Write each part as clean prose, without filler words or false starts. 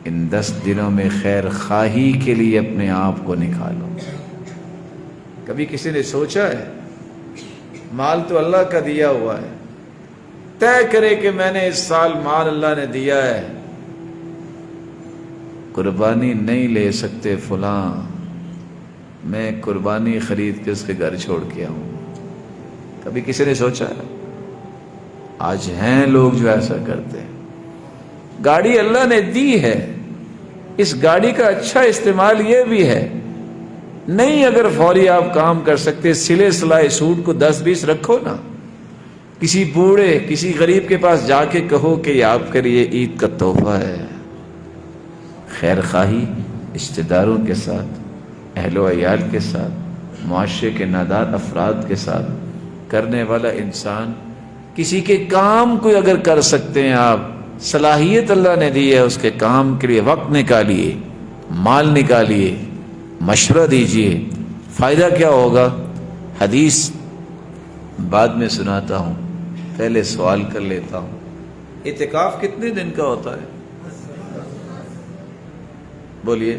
ان 10 دنوں میں خیر خواہی کے لیے اپنے آپ کو نکالو۔ کبھی کسی نے سوچا ہے مال تو اللہ کا دیا ہوا ہے، طے کرے کہ میں نے اس سال مال اللہ نے دیا ہے، قربانی نہیں لے سکتے فلاں، میں قربانی خرید کے اس کے گھر چھوڑ کے آؤں؟ کبھی کسی نے سوچا ہے؟ آج ہیں لوگ جو ایسا کرتے ہیں۔ گاڑی اللہ نے دی ہے، اس گاڑی کا اچھا استعمال یہ بھی ہے، نہیں اگر فوری آپ کام کر سکتے سلے سلائے سوٹ کو 10-20 رکھو نا، کسی بوڑھے کسی غریب کے پاس جا کے کہو کہ یہ آپ کے لیے عید کا تحفہ ہے۔ خیر خواہی رشتہ داروں کے ساتھ، اہل و عیال کے ساتھ، معاشرے کے نادار افراد کے ساتھ کرنے والا انسان، کسی کے کام کو اگر کر سکتے ہیں آپ، صلاحیت اللہ نے دی ہے، اس کے کام کے لیے وقت نکالیے، مال نکالیے، مشورہ دیجیے۔ فائدہ کیا ہوگا؟ حدیث بعد میں سناتا ہوں، پہلے سوال کر لیتا ہوں، اعتکاف کتنے دن کا ہوتا ہے؟ بولیے،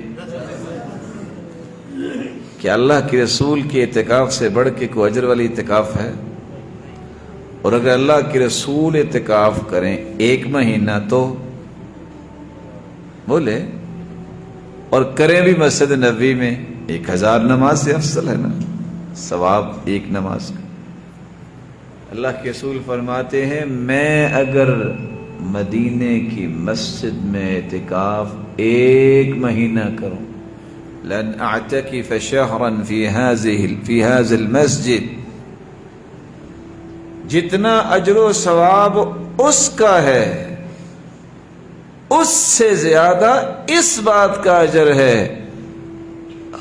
کیا اللہ کے رسول کے اعتکاف سے بڑھ کے کوئی اجر والی اعتکاف ہے؟ اور اگر اللہ کے رسول اعتکاف کریں 1 مہینہ تو بولے، اور کریں بھی مسجد نبوی میں 1000 نماز سے افضل ہے نا، ثواب 1 نماز کا۔ اللہ کے رسول فرماتے ہیں میں اگر مدینے کی مسجد میں اعتکاف 1 مہینہ کروں، لن اعتکف شہرا فی هذا المسجد، جتنا اجر و ثواب اس کا ہے اس سے زیادہ اس بات کا اجر ہے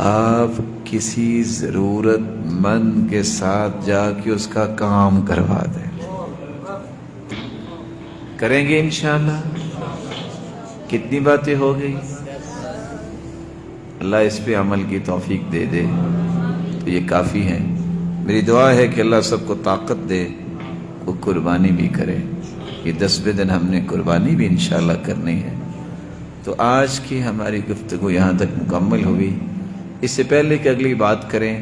آپ کسی ضرورت مند کے ساتھ جا کے اس کا کام کروا دیں۔ کریں گے انشاءاللہ؟ کتنی باتیں ہو گئی؟ اللہ اس پہ عمل کی توفیق دے دے تو یہ کافی ہے۔ میری دعا ہے کہ اللہ سب کو طاقت دے، وہ قربانی بھی کرے۔ یہ 10ویں دن ہم نے قربانی بھی انشاءاللہ کرنی ہے۔ تو آج کی ہماری گفتگو یہاں تک مکمل ہوئی۔ اس سے پہلے کہ اگلی بات کریں،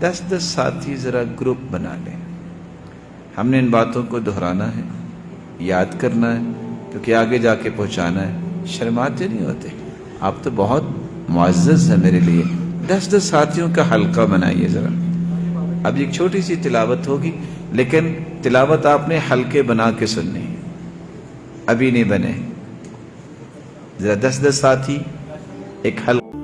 10 ساتھی ذرا گروپ بنا لیں۔ ہم نے ان باتوں کو دہرانا ہے، یاد کرنا ہے، کیونکہ آگے جا کے پہنچانا ہے۔ شرماتے نہیں ہوتے، آپ تو بہت معزز ہیں میرے لیے۔ 10 ساتھیوں کا حلقہ بنائیے ذرا۔ اب ایک چھوٹی سی تلاوت ہوگی، لیکن تلاوت آپ نے حلقے بنا کے سننی ہے، ابھی نہیں بنے۔ ذرا 10 ساتھی ایک حلقہ